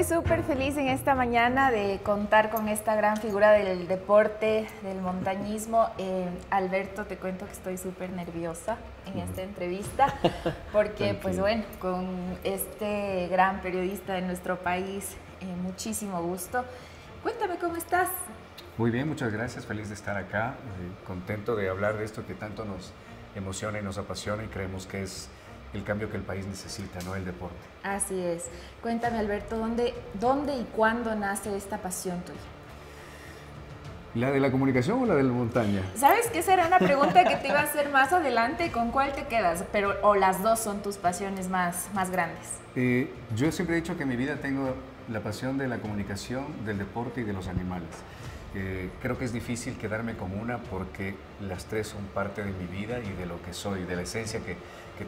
Estoy súper feliz en esta mañana de contar con esta gran figura del deporte, del montañismo. Alberto, te cuento que estoy súper nerviosa en esta entrevista porque, pues bueno, con este gran periodista de nuestro país, muchísimo gusto. Cuéntame cómo estás. Muy bien, muchas gracias. Feliz de estar acá. Contento de hablar de esto que tanto nos emociona y nos apasiona y creemos que es el cambio que el país necesita, ¿no? El deporte. Así es. Cuéntame, Alberto, ¿dónde y cuándo nace esta pasión tuya? ¿La de la comunicación o la de la montaña? Sabes que esa era una pregunta que te iba a hacer más adelante. ¿Con cuál te quedas? O las dos son tus pasiones más grandes. Yo siempre he dicho que en mi vida tengo la pasión de la comunicación, del deporte y de los animales. Creo que es difícil quedarme con una porque las tres son parte de mi vida y de lo que soy, de la esencia que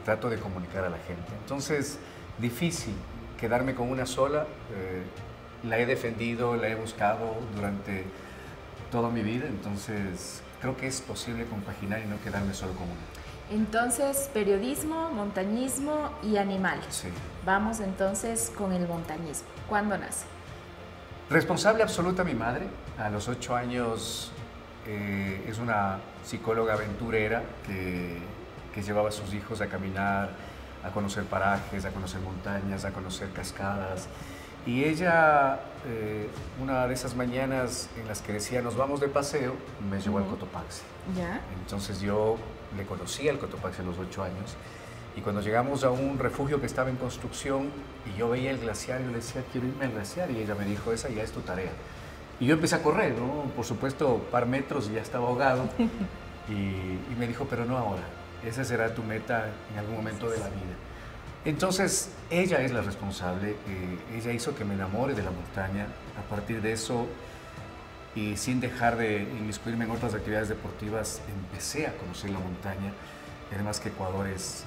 trato de comunicar a la gente. Entonces, difícil quedarme con una sola. La he defendido, la he buscado durante toda mi vida, entonces creo que es posible compaginar y no quedarme solo con una. Entonces, periodismo, montañismo y animales. Sí. Vamos entonces con el montañismo. ¿Cuándo nace? Responsable absoluta mi madre. A los 8 años es una psicóloga aventurera que llevaba a sus hijos a caminar, a conocer parajes, a conocer montañas, a conocer cascadas. Y ella, una de esas mañanas en las que decía nos vamos de paseo, me llevó al Cotopaxi. ¿Ya? Entonces yo le conocí al Cotopaxi a los 8 años. Y cuando llegamos a un refugio que estaba en construcción y yo veía el glaciar, yo le decía, quiero irme al glaciar. Y ella me dijo, esa ya es tu tarea. Y yo empecé a correr, ¿no? Por supuesto, par metros y ya estaba ahogado. Y me dijo, pero no ahora. Esa será tu meta en algún momento de la vida. Entonces, ella es la responsable. Ella hizo que me enamore de la montaña. A partir de eso, y sin dejar de inmiscuirme en otras actividades deportivas, empecé a conocer la montaña. Además que Ecuador es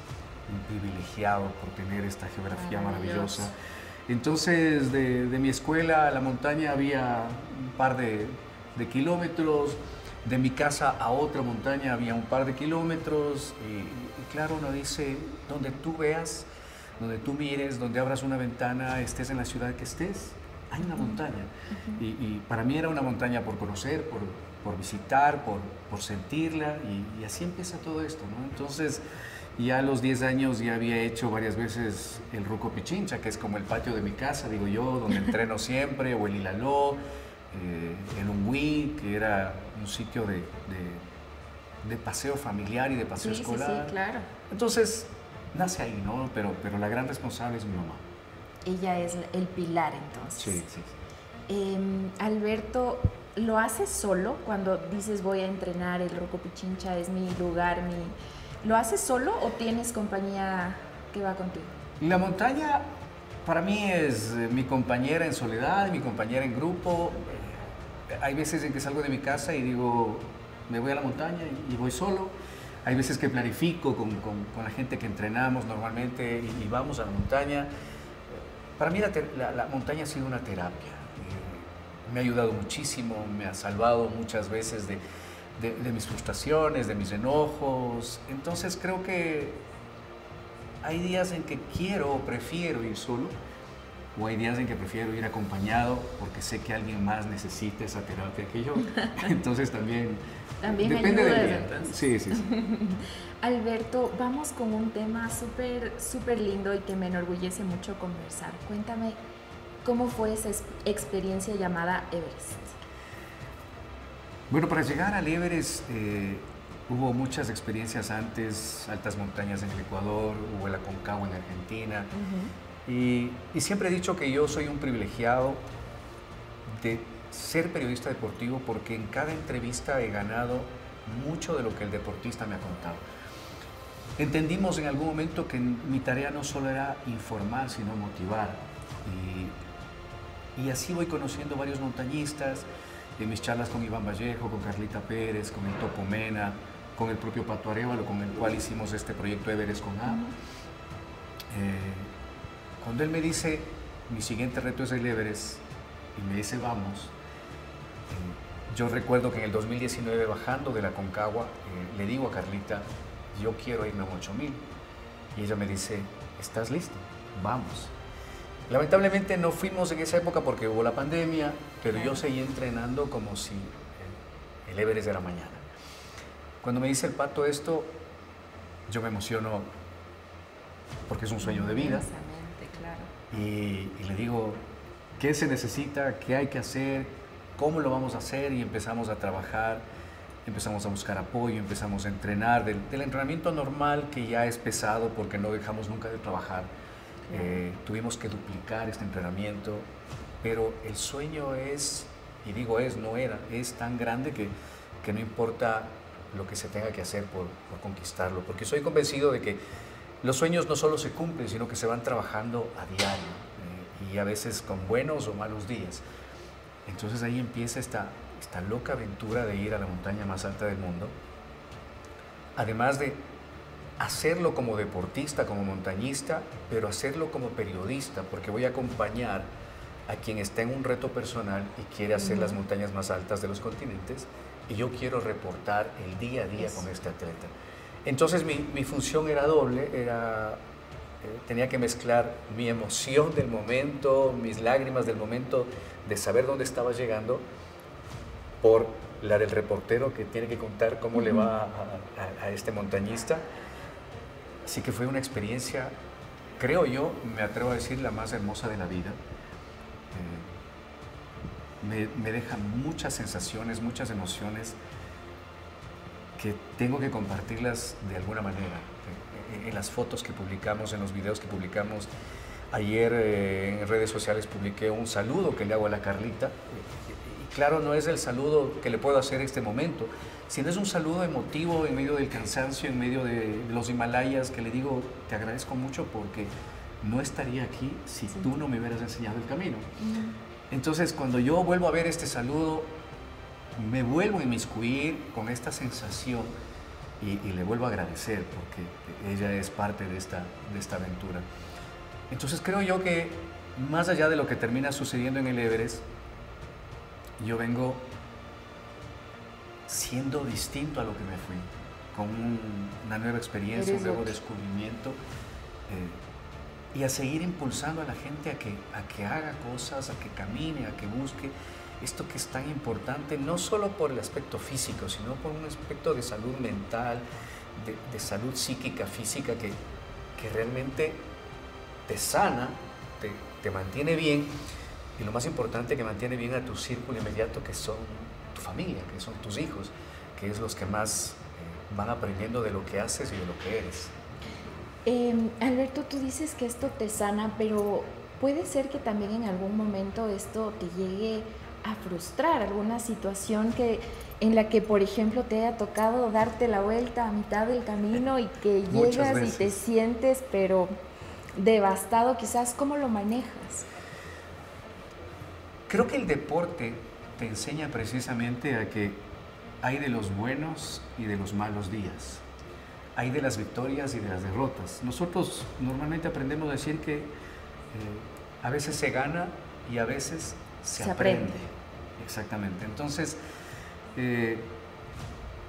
un privilegiado por tener esta geografía maravillosa. Entonces, de mi escuela a la montaña había un par de kilómetros, de mi casa a otra montaña había un par de kilómetros, y claro, uno dice, donde tú veas, donde tú mires, donde abras una ventana, estés en la ciudad que estés, hay una montaña. Y para mí era una montaña por conocer, por visitar, por sentirla, y así empieza todo esto, ¿no? Entonces, ya a los 10 años ya había hecho varias veces el Ruco Pichincha, que es como el patio de mi casa, digo yo, donde entreno siempre, o el Ilaló, el Umwí, que era un sitio de paseo familiar y de paseo escolar. Sí, claro. Entonces, nace ahí, ¿no? Pero la gran responsable es mi mamá. Ella es el pilar, entonces. Sí. Alberto, ¿lo haces solo cuando dices voy a entrenar, el Ruco Pichincha es mi lugar, ¿lo haces solo o tienes compañía que va contigo? La montaña para mí es mi compañera en soledad, mi compañera en grupo. Hay veces en que salgo de mi casa y digo, me voy a la montaña y voy solo. Hay veces que planifico con la gente que entrenamos normalmente y vamos a la montaña. Para mí la montaña ha sido una terapia. Me ha ayudado muchísimo, me ha salvado muchas veces de mis frustraciones, de mis enojos. Entonces creo que hay días en que quiero o prefiero ir solo, o hay días en que prefiero ir acompañado porque sé que alguien más necesita esa terapia que yo. Entonces también depende del día. Sí. Alberto, vamos con un tema súper lindo y que me enorgullece mucho conversar. Cuéntame, ¿cómo fue esa experiencia llamada Everest? Bueno, para llegar al Everest hubo muchas experiencias antes, altas montañas en el Ecuador, hubo el Aconcagua en Argentina. Y siempre he dicho que yo soy un privilegiado de ser periodista deportivo porque en cada entrevista he ganado mucho de lo que el deportista me ha contado. Entendimos en algún momento que mi tarea no solo era informar, sino motivar. Y así voy conociendo varios montañistas, en mis charlas con Iván Vallejo, con Carlita Pérez, con el Topo Mena, con el propio Pato Arévalo, con el cual hicimos este proyecto Everest con A. Cuando él me dice, mi siguiente reto es el Everest, y me dice, vamos, yo recuerdo que en el 2019, bajando de la Aconcagua, le digo a Carlita, yo quiero irme a 8000. Y ella me dice, ¿estás listo? Vamos. Lamentablemente no fuimos en esa época porque hubo la pandemia, pero Claro. yo seguí entrenando como si el Everest era mañana. Cuando me dice el Pato esto, yo me emociono porque es un sueño de vida. Inmensamente, claro. Y le digo, ¿qué se necesita? ¿Qué hay que hacer? ¿Cómo lo vamos a hacer? Y empezamos a trabajar, empezamos a buscar apoyo, empezamos a entrenar. Del entrenamiento normal, que ya es pesado porque no dejamos nunca de trabajar, tuvimos que duplicar este entrenamiento, pero el sueño es, y digo es, no era, es tan grande que no importa lo que se tenga que hacer por conquistarlo, porque soy convencido de que los sueños no solo se cumplen, sino que se van trabajando a diario, y a veces con buenos o malos días. Entonces ahí empieza esta loca aventura de ir a la montaña más alta del mundo, además de hacerlo como deportista, como montañista, pero hacerlo como periodista, porque voy a acompañar a quien está en un reto personal y quiere hacer las montañas más altas de los continentes, y yo quiero reportar el día a día con este atleta. Entonces mi función era doble, tenía que mezclar mi emoción del momento, mis lágrimas del momento de saber dónde estaba llegando, por la del reportero que tiene que contar cómo le va a este montañista. Así que fue una experiencia, creo yo, me atrevo a decir, la más hermosa de la vida. Me deja muchas sensaciones, muchas emociones que tengo que compartirlas de alguna manera. En las fotos que publicamos, en los videos que publicamos. Ayer en redes sociales publiqué un saludo que le hago a la Carlita. Y claro, no es el saludo que le puedo hacer en este momento, sino es un saludo emotivo en medio del cansancio, en medio de los Himalayas, que le digo, te agradezco mucho porque no estaría aquí si tú no me hubieras enseñado el camino. Entonces, cuando yo vuelvo a ver este saludo, me vuelvo a inmiscuir con esta sensación y le vuelvo a agradecer porque ella es parte de esta aventura. Entonces, creo yo que más allá de lo que termina sucediendo en el Everest, yo vengo siendo distinto a lo que me fui, con una nueva experiencia, un nuevo descubrimiento, y a seguir impulsando a la gente a que haga cosas, a que camine, a que busque esto que es tan importante, no solo por el aspecto físico, sino por un aspecto de salud mental, de salud psíquica, física, que realmente te sana, te mantiene bien, y lo más importante, que mantiene bien a tu círculo inmediato, que son tu familia, que son tus hijos, que es los que más van aprendiendo de lo que haces y de lo que eres. Alberto, tú dices que esto te sana, pero puede ser que también en algún momento esto te llegue a frustrar, alguna situación en la que, por ejemplo, te haya tocado darte la vuelta a mitad del camino y que llegas y te sientes, pero devastado, quizás. ¿Cómo lo manejas? Creo que el deporte te enseña precisamente a que hay de los buenos y de los malos días. Hay de las victorias y de las derrotas. Nosotros normalmente aprendemos a decir que a veces se gana y a veces se aprende. Exactamente. Entonces,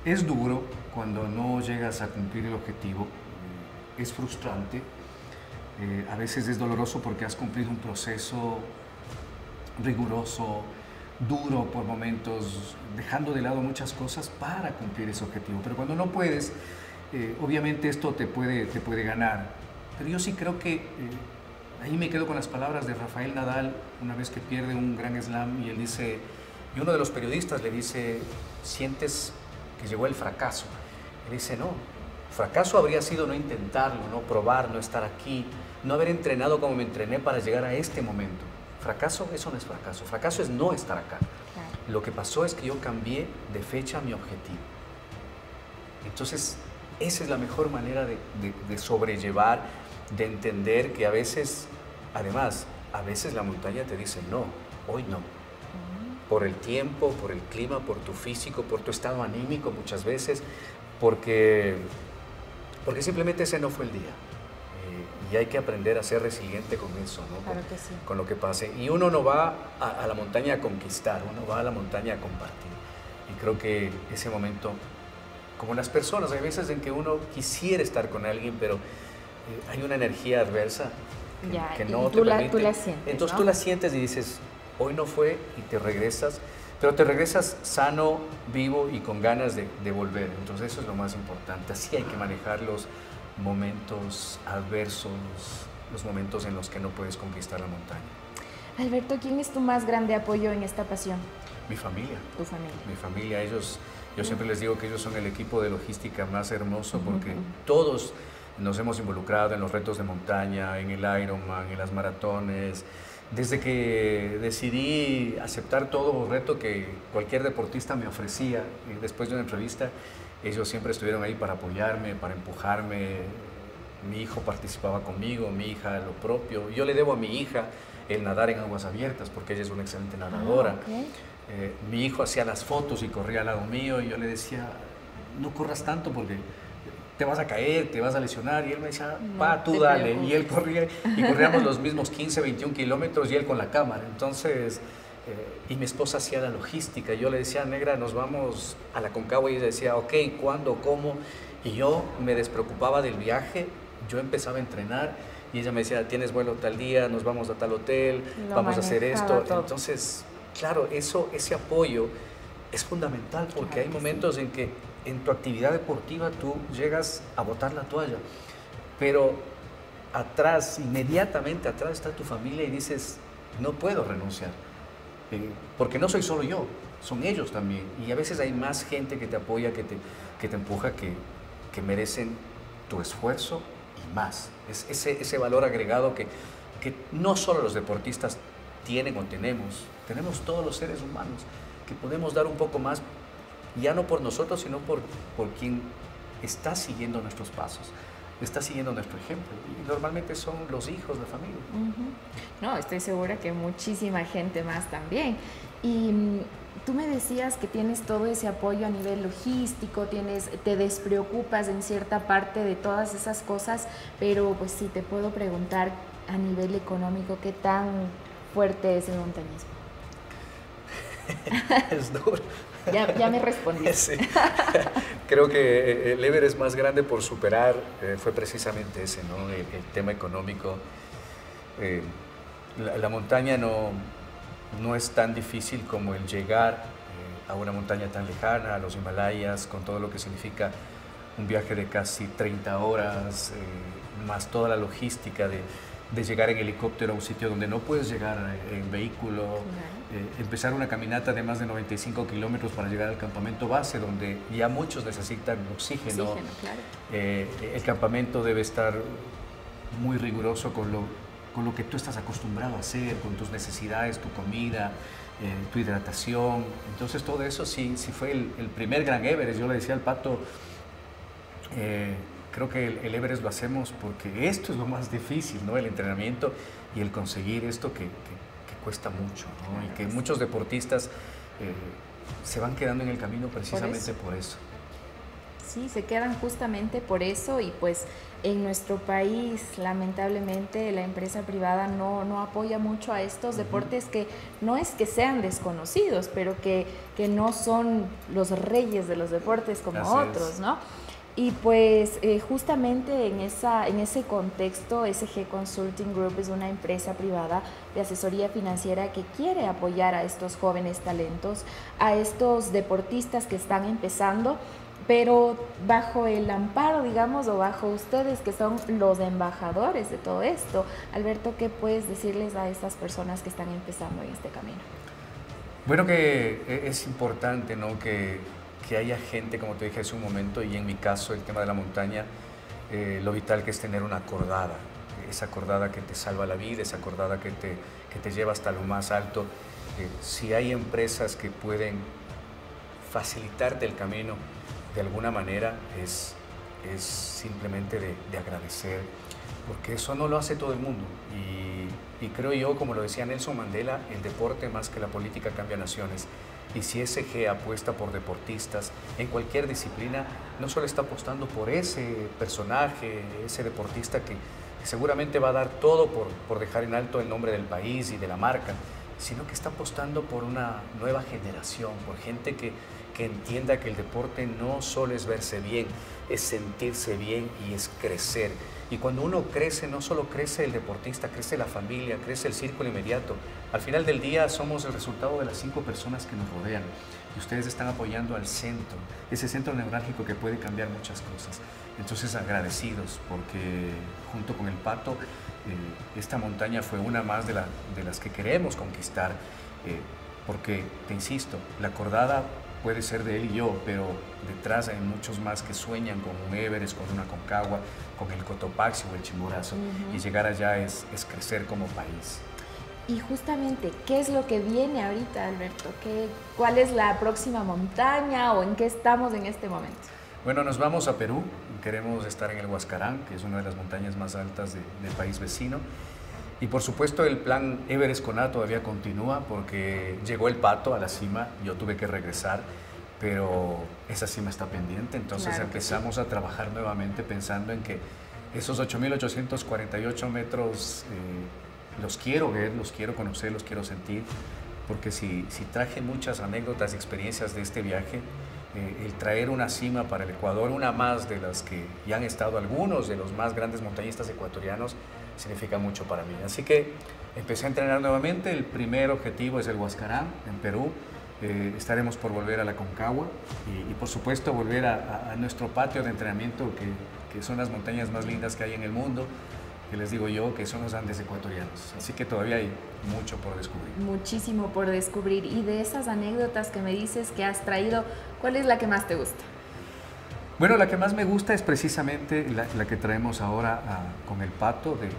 es duro cuando no llegas a cumplir el objetivo, es frustrante, a veces es doloroso porque has cumplido un proceso riguroso, duro por momentos, dejando de lado muchas cosas para cumplir ese objetivo. Pero cuando no puedes, obviamente esto te puede ganar. Pero yo sí creo que ahí me quedo con las palabras de Rafael Nadal, una vez que pierde un gran slam, y él dice, y uno de los periodistas le dice, ¿sientes que llegó el fracaso? Él dice, no, fracaso habría sido no intentarlo, no probar, no estar aquí, no haber entrenado como me entrené para llegar a este momento. Fracaso, eso no es fracaso, fracaso es no estar acá. Claro. Lo que pasó es que yo cambié de fecha mi objetivo. Entonces, esa es la mejor manera de sobrellevar, de entender que a veces, además, a veces la montaña te dice, no, hoy no. Por el tiempo, por el clima, por tu físico, por tu estado anímico muchas veces, porque simplemente ese no fue el día. Y hay que aprender a ser resiliente con eso, ¿no? Claro que sí. Con lo que pase. Y uno no va a la montaña a conquistar, uno va a la montaña a compartir. Y creo que ese momento, como las personas, hay veces en que uno quisiera estar con alguien, pero hay una energía adversa Ya, que y no tú te la permiten. sientes, Entonces ¿no? tú la sientes y dices, hoy no fue, y te regresas, pero te regresas sano, vivo y con ganas de volver. Entonces eso es lo más importante. Así hay que manejar los momentos adversos, los momentos en los que no puedes conquistar la montaña. Alberto, ¿quién es tu más grande apoyo en esta pasión? Mi familia. Tu familia. Mi familia, ellos, yo siempre les digo que ellos son el equipo de logística más hermoso porque todos nos hemos involucrado en los retos de montaña, en el Ironman, en las maratones. Desde que decidí aceptar todo reto que cualquier deportista me ofrecía, después de una entrevista, ellos siempre estuvieron ahí para apoyarme, para empujarme. Mi hijo participaba conmigo, mi hija lo propio. Yo le debo a mi hija el nadar en aguas abiertas porque ella es una excelente nadadora. Okay. Mi hijo hacía las fotos y corría al lado mío y yo le decía, no corras tanto porque te vas a caer, te vas a lesionar. Y él me decía, pa, tú dale. Y él corría y corríamos los mismos 15, 21 kilómetros y él con la cámara. Entonces, y mi esposa hacía la logística. Yo le decía, negra, nos vamos a la Concagua, y ella decía, ok, ¿cuándo, cómo? Y yo me despreocupaba del viaje, yo empezaba a entrenar y ella me decía, tienes vuelo tal día, nos vamos a tal hotel, vamos a hacer esto. Todo. Entonces, claro, ese apoyo es fundamental porque Claro hay momentos en que en tu actividad deportiva tú llegas a botar la toalla, pero atrás, inmediatamente atrás está tu familia y dices, no puedo renunciar, porque no soy solo yo, son ellos también. Y a veces hay más gente que te apoya, que te empuja, que merecen tu esfuerzo y más. Es ese valor agregado que no solo los deportistas tienen o tenemos todos los seres humanos, que podemos dar un poco más, ya no por nosotros, sino por quien está siguiendo nuestros pasos, está siguiendo nuestro ejemplo. Y normalmente son los hijos, la familia. No, estoy segura que muchísima gente más también. Y tú me decías que tienes todo ese apoyo a nivel logístico, te despreocupas en cierta parte de todas esas cosas, pero pues sí, te puedo preguntar a nivel económico, ¿qué tan fuerte es el montañismo? Es duro. Ya me respondiste. Sí. Creo que el Everest más grande por superar fue precisamente ese, ¿no? El tema económico. La montaña no es tan difícil como el llegar a una montaña tan lejana, a los Himalayas, con todo lo que significa un viaje de casi 30 horas, más toda la logística de llegar en helicóptero a un sitio donde no puedes llegar en vehículo, empezar una caminata de más de 95 kilómetros para llegar al campamento base, donde ya muchos necesitan oxígeno. Claro. El campamento debe estar muy riguroso con lo que tú estás acostumbrado a hacer, con tus necesidades, tu comida, tu hidratación. Entonces todo eso sí fue el primer gran Everest. Yo le decía al Pato, creo que el Everest lo hacemos porque esto es lo más difícil, ¿no? El entrenamiento y el conseguir esto que cuesta mucho, ¿no? Y que muchos deportistas se van quedando en el camino precisamente por eso. Sí, se quedan justamente por eso y pues en nuestro país lamentablemente la empresa privada no apoya mucho a estos deportes que no es que sean desconocidos, pero que no son los reyes de los deportes como otros, ¿no? Y pues justamente en ese contexto, SG Consulting Group es una empresa privada de asesoría financiera que quiere apoyar a estos jóvenes talentos, a estos deportistas que están empezando, pero bajo el amparo, digamos, o bajo ustedes que son los embajadores de todo esto. Alberto, ¿qué puedes decirles a estas personas que están empezando en este camino? Bueno, que es importante, ¿no? Que haya gente, como te dije hace un momento, y en mi caso el tema de la montaña, lo vital que es tener una acordada, esa acordada que te salva la vida, esa acordada que te lleva hasta lo más alto. Si hay empresas que pueden facilitarte el camino de alguna manera, es simplemente de agradecer, porque eso no lo hace todo el mundo. Y creo yo, como lo decía Nelson Mandela, el deporte más que la política cambia naciones. Y si SG apuesta por deportistas en cualquier disciplina, no solo está apostando por ese personaje, ese deportista que seguramente va a dar todo por dejar en alto el nombre del país y de la marca, sino que está apostando por una nueva generación, por gente que entienda que el deporte no solo es verse bien, es sentirse bien y es crecer. Y cuando uno crece, no solo crece el deportista, crece la familia, crece el círculo inmediato. Al final del día somos el resultado de las 5 personas que nos rodean. Y ustedes están apoyando al centro, ese centro neurálgico que puede cambiar muchas cosas. Entonces agradecidos porque junto con el Pato, esta montaña fue una más de las que queremos conquistar. Porque, te insisto, la cordada puede ser de él y yo, pero detrás hay muchos más que sueñan con un Everest, con una Aconcagua, con el Cotopaxi o el Chimborazo, y llegar allá es crecer como país. Y justamente, ¿qué es lo que viene ahorita, Alberto? ¿Cuál es la próxima montaña o en qué estamos en este momento? Bueno, nos vamos a Perú, queremos estar en el Huascarán, que es una de las montañas más altas del país vecino. Y por supuesto el plan Everest con A todavía continúa porque llegó el Pato a la cima, yo tuve que regresar, pero esa cima está pendiente, entonces claro, empezamos a trabajar nuevamente pensando en que esos 8.848 metros los quiero ver, los quiero conocer, los quiero sentir, porque si traje muchas anécdotas y experiencias de este viaje, el traer una cima para el Ecuador, una más de las que ya han estado algunos de los más grandes montañistas ecuatorianos, significa mucho para mí. Así que empecé a entrenar nuevamente. El primer objetivo es el Huascarán, en Perú. Estaremos por volver a la Aconcagua y por supuesto volver a nuestro patio de entrenamiento, que son las montañas más lindas que hay en el mundo, que les digo yo, que son los Andes ecuatorianos. Así que todavía hay mucho por descubrir. Muchísimo por descubrir. Y de esas anécdotas que me dices que has traído, ¿cuál es la que más te gusta? Bueno, la que más me gusta es precisamente la que traemos ahora con el Pato, de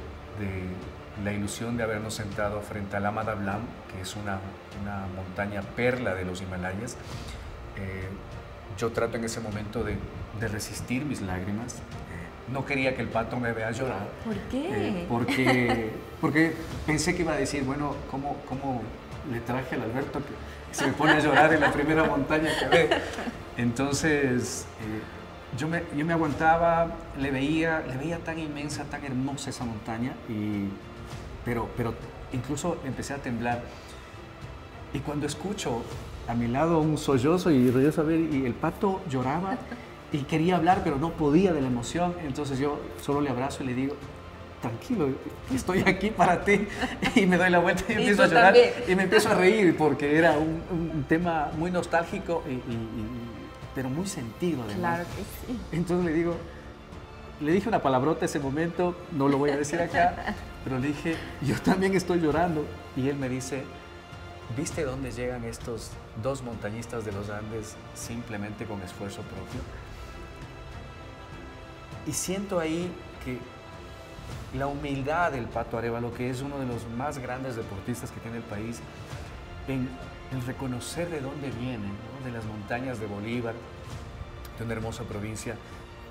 la ilusión de habernos sentado frente al Ama Dablam, que es una montaña perla de los Himalayas. Yo trato en ese momento de resistir mis lágrimas. No quería que el Pato me vea llorar. ¿Por qué? Porque pensé que iba a decir, bueno, ¿cómo le traje al Alberto que se me pone a llorar en la primera montaña que ve? Entonces, yo me aguantaba, le veía tan inmensa, tan hermosa esa montaña, pero incluso empecé a temblar. Y cuando escucho a mi lado un sollozo y regreso a ver, y el Pato lloraba y quería hablar, pero no podía de la emoción, entonces yo solo le abrazo y le digo, tranquilo, estoy aquí para ti, y me doy la vuelta y empiezo a llorar y me empiezo a reír porque era un tema muy nostálgico pero muy sentido además. Claro que sí. Entonces le dije una palabrota ese momento, no lo voy a decir acá, pero le dije, yo también estoy llorando, y él me dice, ¿viste dónde llegan estos 2 montañistas de los Andes simplemente con esfuerzo propio? Y siento ahí que la humildad del Pato Arévalo, que es uno de los más grandes deportistas que tiene el país, en el reconocer de dónde viene, ¿no? De las montañas de Bolívar, de una hermosa provincia,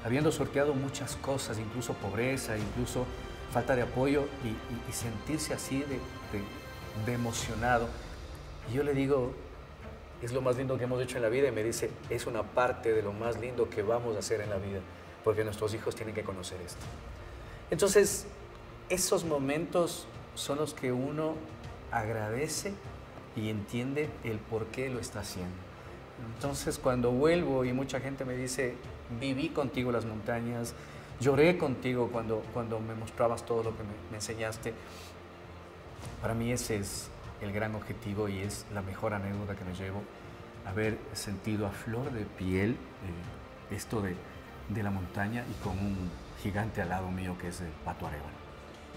habiendo sorteado muchas cosas, incluso pobreza, incluso falta de apoyo, y sentirse así de emocionado. Y yo le digo, es lo más lindo que hemos hecho en la vida, y me dice, es una parte de lo más lindo que vamos a hacer en la vida, porque nuestros hijos tienen que conocer esto. Entonces, esos momentos son los que uno agradece y entiende el por qué lo está haciendo. Entonces, cuando vuelvo y mucha gente me dice, viví contigo las montañas, lloré contigo cuando me mostrabas todo lo que me enseñaste, para mí ese es el gran objetivo y es la mejor anécdota que me llevo, haber sentido a flor de piel esto de la montaña y con un gigante al lado mío que es el Pato Arévalo.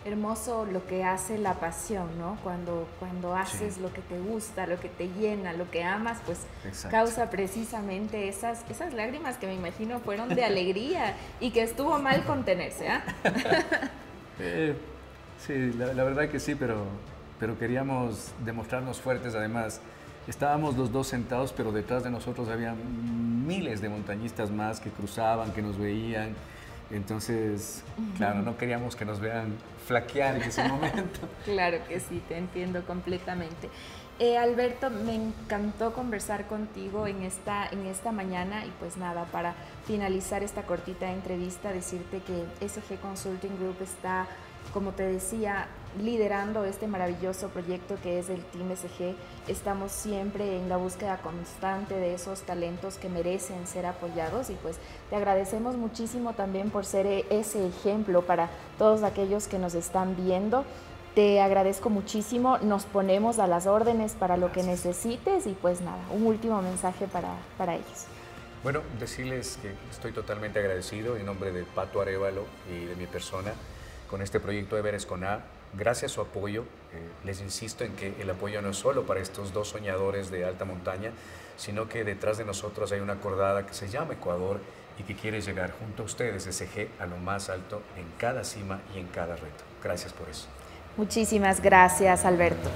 Hermoso lo que hace la pasión, ¿no? Cuando haces lo que te gusta, lo que te llena, lo que amas, pues exacto, causa precisamente esas lágrimas que me imagino fueron de alegría y que estuvo mal contenerse, ¿ah? Sí, la verdad que sí, pero queríamos demostrarnos fuertes. Además, estábamos los 2 sentados, pero detrás de nosotros había miles de montañistas más que cruzaban, que nos veían. Entonces, claro, no queríamos que nos vean flaquear en ese momento. Claro que sí, te entiendo completamente. Alberto, me encantó conversar contigo en esta mañana y pues nada, para finalizar esta cortita entrevista, decirte que SG Consulting Group está, como te decía, liderando este maravilloso proyecto que es el Team SG. Estamos siempre en la búsqueda constante de esos talentos que merecen ser apoyados y pues te agradecemos muchísimo también por ser ese ejemplo para todos aquellos que nos están viendo. Te agradezco muchísimo, nos ponemos a las órdenes para lo que necesites y pues nada, un último mensaje para ellos. Bueno, decirles que estoy totalmente agradecido en nombre de Pato Arévalo y de mi persona con este proyecto Everest con A. Gracias a su apoyo, les insisto en que el apoyo no es solo para estos dos soñadores de alta montaña, sino que detrás de nosotros hay una cordada que se llama Ecuador y que quiere llegar junto a ustedes, SG, a lo más alto en cada cima y en cada reto. Gracias por eso. Muchísimas gracias, Alberto.